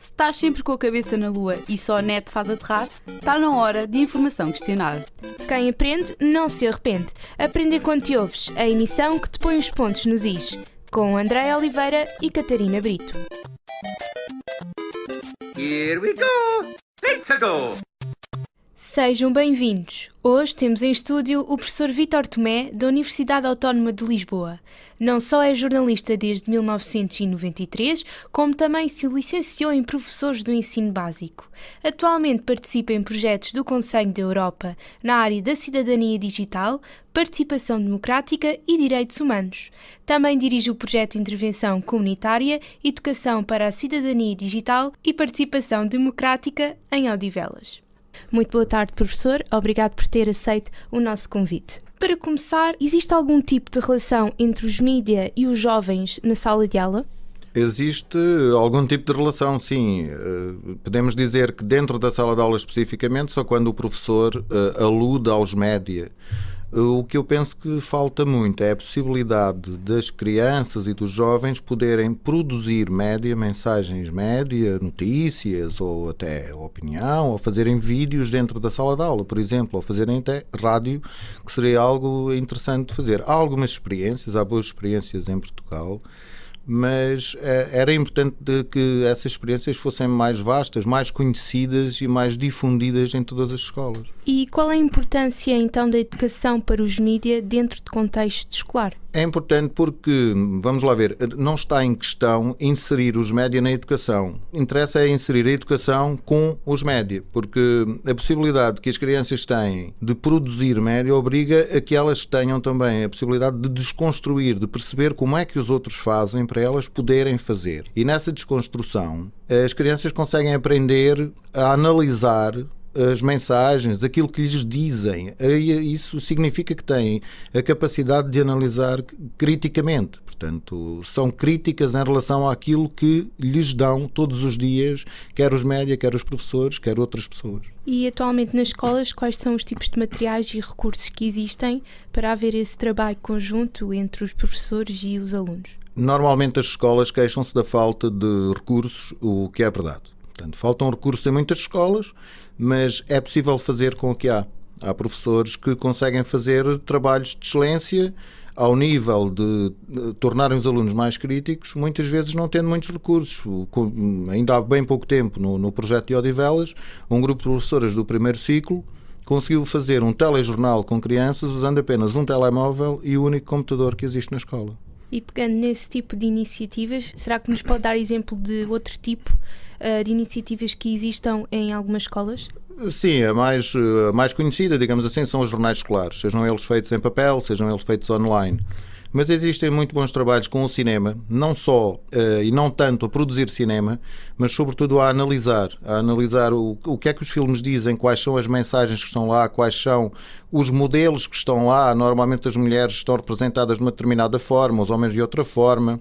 Se estás sempre com a cabeça na lua e só a net faz aterrar, está na hora de informação questionar. Quem aprende não se arrepende. Aprende enquanto te ouves, a emissão que te põe os pontos nos is. Com Andréia Oliveira e Catarina Brito. Here we go! Let's go! Sejam bem-vindos. Hoje temos em estúdio o professor Vítor Tomé, da Universidade Autónoma de Lisboa. Não só é jornalista desde 1993, como também se licenciou em professores do ensino básico. Atualmente participa em projetos do Conselho da Europa na área da cidadania digital, participação democrática e direitos humanos. Também dirige o projeto de intervenção comunitária, educação para a cidadania digital e participação democrática em Odivelas. Muito boa tarde, professor. Obrigado por ter aceito o nosso convite. Para começar, existe algum tipo de relação entre os mídia e os jovens na sala de aula? Existe algum tipo de relação, sim. Podemos dizer que dentro da sala de aula especificamente, só quando o professor alude aos média. O que eu penso que falta muito é a possibilidade das crianças e dos jovens poderem produzir média, mensagens média, notícias ou até opinião, ou fazerem vídeos dentro da sala de aula, por exemplo, ou fazerem até rádio, que seria algo interessante de fazer. Há algumas experiências, há boas experiências em Portugal, mas era importante que essas experiências fossem mais vastas, mais conhecidas e mais difundidas em todas as escolas. E qual é a importância então da educação para os mídia dentro de contexto escolar? É importante porque, vamos lá ver, não está em questão inserir os média na educação. Interessa é inserir a educação com os média, porque a possibilidade que as crianças têm de produzir média obriga a que elas tenham também a possibilidade de desconstruir, de perceber como é que os outros fazem para elas poderem fazer. E nessa desconstrução, as crianças conseguem aprender a analisar as mensagens, aquilo que lhes dizem. Isso significa que têm a capacidade de analisar criticamente. Portanto, são críticas em relação àquilo que lhes dão todos os dias, quer os média, quer os professores, quer outras pessoas. E atualmente nas escolas, quais são os tipos de materiais e recursos que existem para haver esse trabalho conjunto entre os professores e os alunos? Normalmente as escolas queixam-se da falta de recursos, o que é verdade. Portanto, faltam recursos em muitas escolas, mas é possível fazer com o que há. Há professores que conseguem fazer trabalhos de excelência ao nível de tornarem os alunos mais críticos, muitas vezes não tendo muitos recursos. Ainda há bem pouco tempo, no projeto de Odivelas, um grupo de professoras do primeiro ciclo conseguiu fazer um telejornal com crianças usando apenas um telemóvel e o único computador que existe na escola. E pegando nesse tipo de iniciativas, será que nos pode dar exemplo de outro tipo de iniciativas que existam em algumas escolas? Sim, a mais conhecida, digamos assim, são os jornais escolares, sejam eles feitos em papel, sejam eles feitos online. Mas existem muito bons trabalhos com o cinema, não só e não tanto a produzir cinema, mas sobretudo a analisar o que é que os filmes dizem, quais são as mensagens que estão lá, quais são os modelos que estão lá. Normalmente as mulheres estão representadas de uma determinada forma, os homens de outra forma.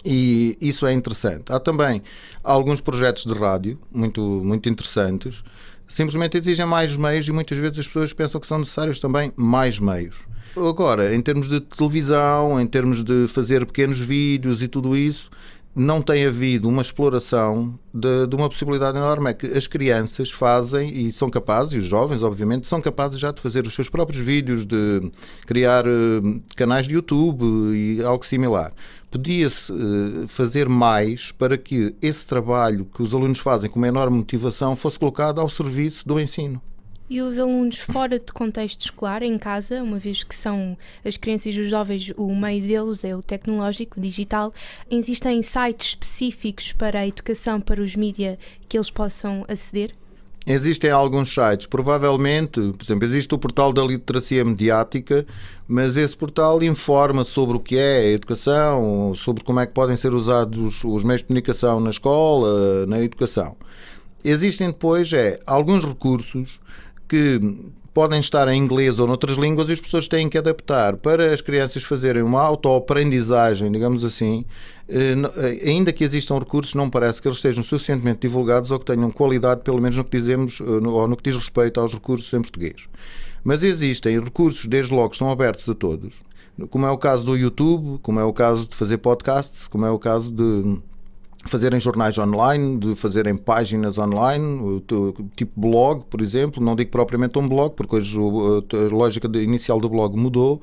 E isso é interessante. Há também alguns projetos de rádio muito, muito interessantes, simplesmente exigem mais meios e muitas vezes as pessoas pensam que são necessários também mais meios. Agora, em termos de televisão, em termos de fazer pequenos vídeos e tudo isso, não tem havido uma exploração de uma possibilidade enorme. É que as crianças fazem e são capazes, e os jovens obviamente, são capazes já de fazer os seus próprios vídeos, de criar canais de YouTube e algo similar. Podia-se fazer mais para que esse trabalho que os alunos fazem com uma enorme motivação fosse colocado ao serviço do ensino. E os alunos fora de contexto escolar, em casa, uma vez que são as crianças e os jovens, o meio deles é o tecnológico, digital, existem sites específicos para a educação para os mídia que eles possam aceder? Existem alguns sites, provavelmente, por exemplo, existe o portal da literacia mediática, mas esse portal informa sobre o que é a educação, sobre como é que podem ser usados os meios de comunicação na escola, na educação. Existem depois alguns recursos que podem estar em inglês ou noutras línguas e as pessoas têm que adaptar para as crianças fazerem uma autoaprendizagem, digamos assim. Ainda que existam recursos, não parece que eles estejam suficientemente divulgados ou que tenham qualidade, pelo menos no que dizemos, ou no que diz respeito aos recursos em português. Mas existem recursos, desde logo, que estão abertos a todos, como é o caso do YouTube, como é o caso de fazer podcasts, como é o caso de fazerem jornais online, de fazerem páginas online, tipo blog, por exemplo. Não digo propriamente um blog, porque hoje a lógica inicial do blog mudou,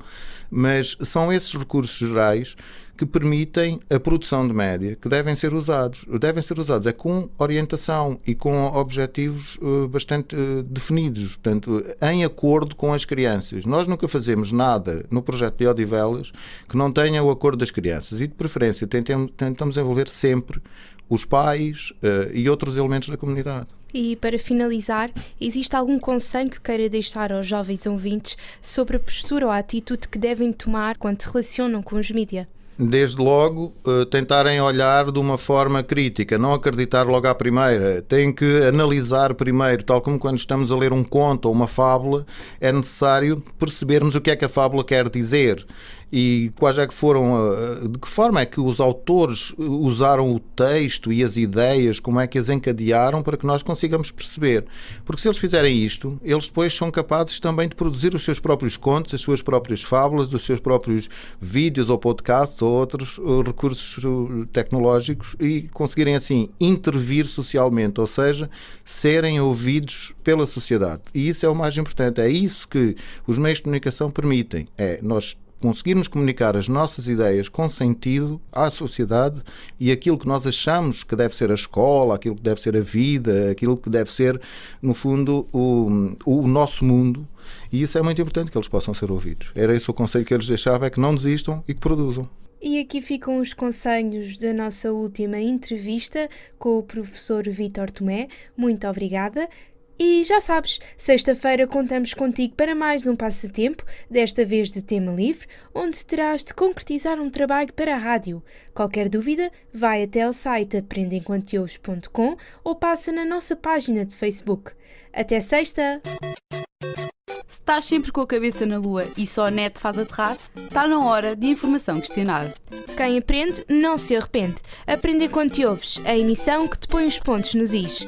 mas são esses recursos gerais que permitem a produção de média, que devem ser usados. Devem ser usados com orientação e com objetivos bastante definidos, portanto, em acordo com as crianças. Nós nunca fazemos nada no projeto de Odivelas que não tenha o acordo das crianças e, de preferência, tentamos envolver sempre os pais e outros elementos da comunidade. E, para finalizar, existe algum conselho que queira deixar aos jovens ouvintes sobre a postura ou a atitude que devem tomar quando se relacionam com os mídia? Desde logo, tentarem olhar de uma forma crítica, não acreditar logo à primeira. Tem que analisar primeiro, tal como quando estamos a ler um conto ou uma fábula, é necessário percebermos o que é que a fábula quer dizer e quais é que foram, de que forma é que os autores usaram o texto e as ideias, como é que as encadearam para que nós consigamos perceber. Porque se eles fizerem isto, eles depois são capazes também de produzir os seus próprios contos, as suas próprias fábulas, os seus próprios vídeos ou podcasts ou outros recursos tecnológicos e conseguirem assim intervir socialmente, ou seja, serem ouvidos pela sociedade. E isso é o mais importante, é isso que os meios de comunicação permitem, é nós conseguirmos comunicar as nossas ideias com sentido à sociedade e aquilo que nós achamos que deve ser a escola, aquilo que deve ser a vida, aquilo que deve ser, no fundo, o nosso mundo. E isso é muito importante, que eles possam ser ouvidos. Era esse o conselho que eu lhes deixava, é que não desistam e que produzam. E aqui ficam os conselhos da nossa última entrevista com o professor Vítor Tomé. Muito obrigada. E já sabes, sexta-feira contamos contigo para mais um passatempo, desta vez de tema livre, onde terás de concretizar um trabalho para a rádio. Qualquer dúvida, vai até ao site aprendemquantoouves.com ou passa na nossa página de Facebook. Até sexta! Se estás sempre com a cabeça na lua e só a net faz aterrar, está na hora de informação questionário. Quem aprende não se arrepende. Aprende enquanto te ouves, a emissão que te põe os pontos nos is.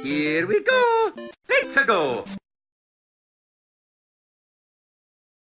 Here we go! Let's go!